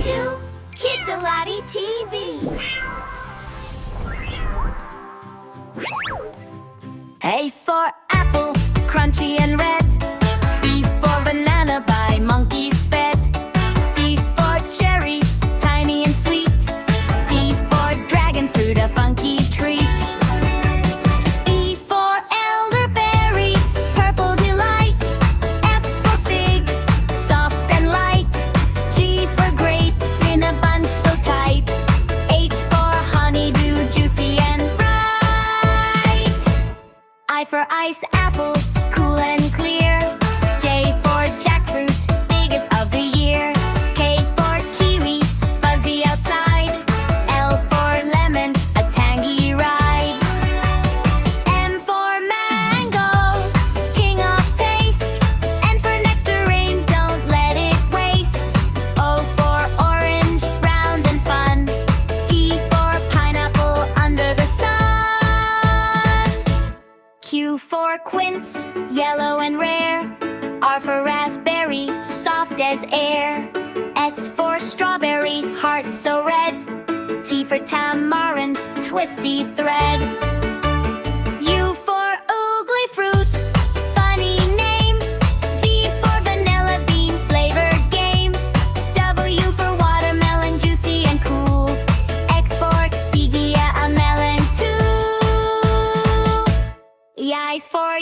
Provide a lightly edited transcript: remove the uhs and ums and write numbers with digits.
to Kiddokhiladi TV. A for apple, crunchy and red. B for banana, by monkeys fed. C for cherry, tiny and sweet. D for dragon fruit, a funky treat. E for elderberry, purple delight. F for fig, soft and light. G for grapes, in a bunch so tight. H for honeydew, juicy and bright. I for ice apple, cool and clear. J for jackfruit, biggest of the year. K for kiwi, fuzzy outside. L for lemon, a tangy ride. M for mango, king of taste. N for nectarine, don't let it waste. O for orange, round and fun. P for pineapple, under the sun. Q for quince, yellow and rare. R for raspberry, soft as air. S for strawberry, heart so red. T for tamarind, twisty thread. U for oogly fruit, funny name. V for vanilla bean, flavored game. W for watermelon, juicy and cool. X for Xygia, a melon too. Y for